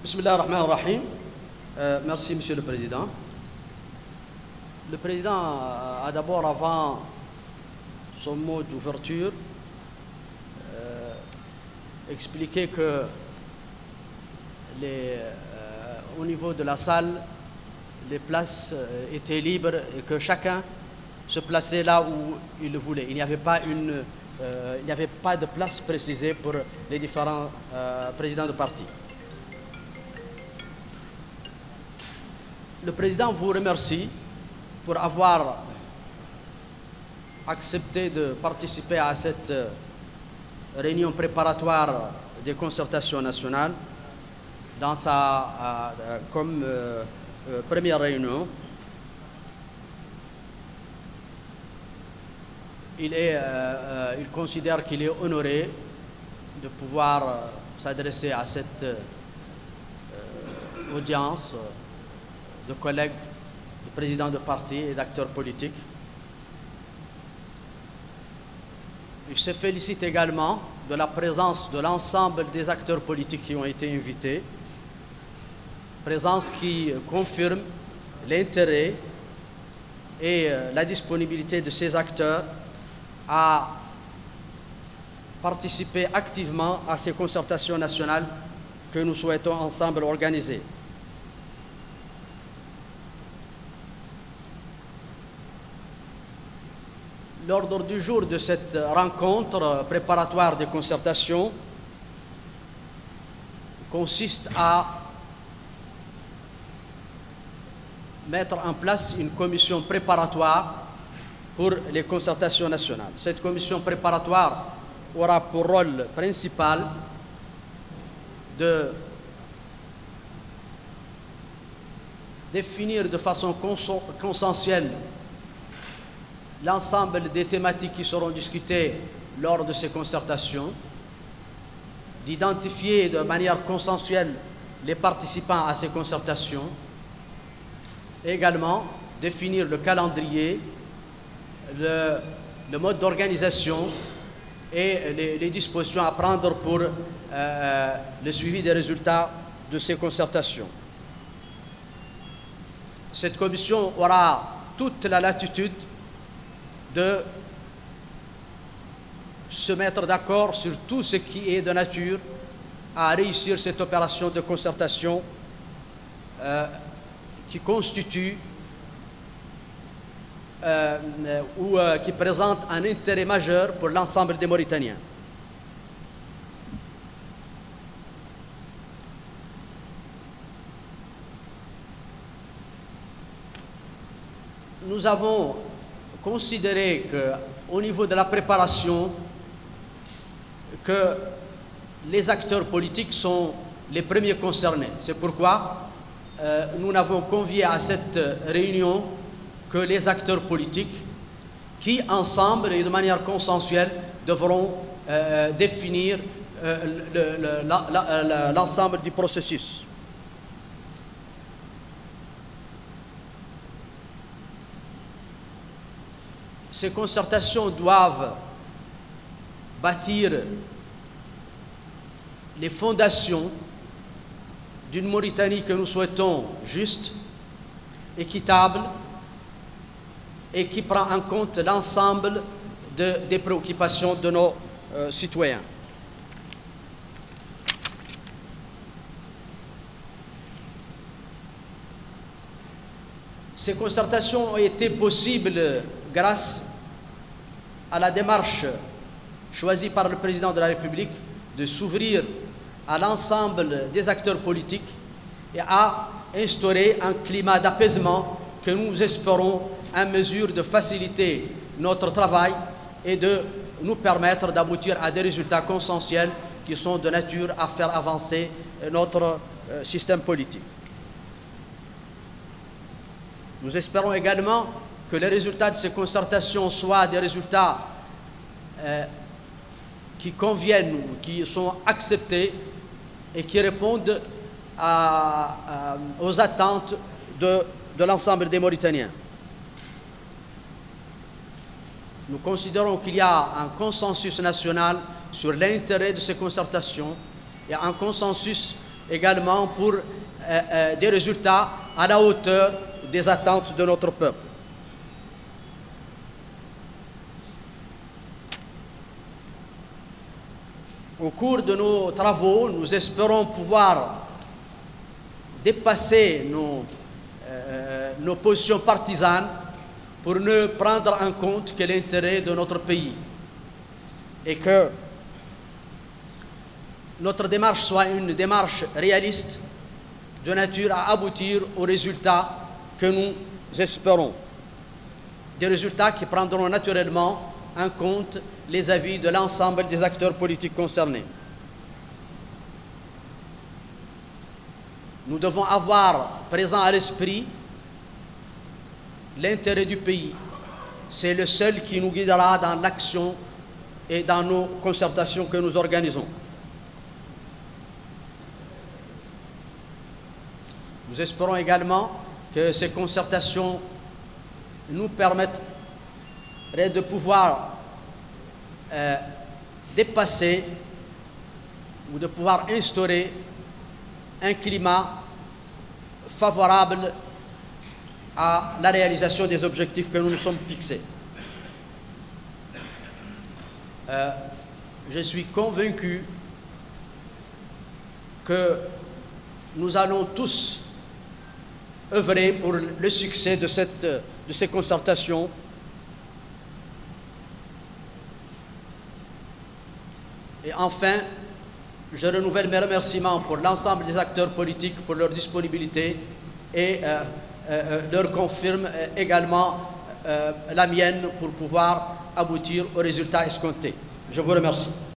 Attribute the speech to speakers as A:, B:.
A: Bismillah ar-Rahman ar-Rahim. Merci, Monsieur le Président. Le Président a d'abord, avant son mot d'ouverture, expliqué que au niveau de la salle, les places étaient libres et que chacun se plaçait là où il le voulait. Il n'y avait pas de place précisée pour les différents présidents de parti. Le Président vous remercie pour avoir accepté de participer à cette réunion préparatoire des concertations nationales dans comme première réunion. Il considère qu'il est honoré de pouvoir s'adresser à cette audience de collègues, de présidents de partis et d'acteurs politiques. Il se félicite également de la présence de l'ensemble des acteurs politiques qui ont été invités, présence qui confirme l'intérêt et la disponibilité de ces acteurs à participer activement à ces concertations nationales que nous souhaitons ensemble organiser. L'ordre du jour de cette rencontre préparatoire des concertations consiste à mettre en place une commission préparatoire pour les concertations nationales. Cette commission préparatoire aura pour rôle principal de définir de façon consensuelle l'ensemble des thématiques qui seront discutées lors de ces concertations, d'identifier de manière consensuelle les participants à ces concertations, et également définir le calendrier, le mode d'organisation et les dispositions à prendre pour le suivi des résultats de ces concertations. Cette commission aura toute la latitude de se mettre d'accord sur tout ce qui est de nature à réussir cette opération de concertation qui constitue ou qui présente un intérêt majeur pour l'ensemble des Mauritaniens. Nous avons considéré qu'au niveau de la préparation, que les acteurs politiques sont les premiers concernés. C'est pourquoi nous n'avons convié à cette réunion que les acteurs politiques qui, ensemble et de manière consensuelle, devront définir l'ensemble du processus. Ces concertations doivent bâtir les fondations d'une Mauritanie que nous souhaitons juste, équitable et qui prend en compte l'ensemble des préoccupations de nos citoyens. Ces concertations ont été possibles grâce à la démarche choisie par le président de la République de s'ouvrir à l'ensemble des acteurs politiques et à instaurer un climat d'apaisement que nous espérons en mesure de faciliter notre travail et de nous permettre d'aboutir à des résultats consensuels qui sont de nature à faire avancer notre système politique. Nous espérons également que les résultats de ces concertations soient des résultats qui conviennent ou qui sont acceptés et qui répondent aux attentes de l'ensemble des Mauritaniens. Nous considérons qu'il y a un consensus national sur l'intérêt de ces concertations et un consensus également pour des résultats à la hauteur des attentes de notre peuple. Au cours de nos travaux, nous espérons pouvoir dépasser nos positions partisanes pour ne prendre en compte que l'intérêt de notre pays et que notre démarche soit une démarche réaliste de nature à aboutir aux résultats que nous espérons. Des résultats qui prendront naturellement en compte les avis de l'ensemble des acteurs politiques concernés. Nous devons avoir présent à l'esprit l'intérêt du pays. C'est le seul qui nous guidera dans l'action et dans nos concertations que nous organisons. Nous espérons également que ces concertations nous permettraient de pouvoir dépasser ou de pouvoir instaurer un climat favorable à la réalisation des objectifs que nous nous sommes fixés. Je suis convaincu que nous allons tous œuvrer pour le succès de ces concertations. Et enfin, je renouvelle mes remerciements pour l'ensemble des acteurs politiques pour leur disponibilité et leur confirme également la mienne pour pouvoir aboutir aux résultats escomptés. Je vous remercie.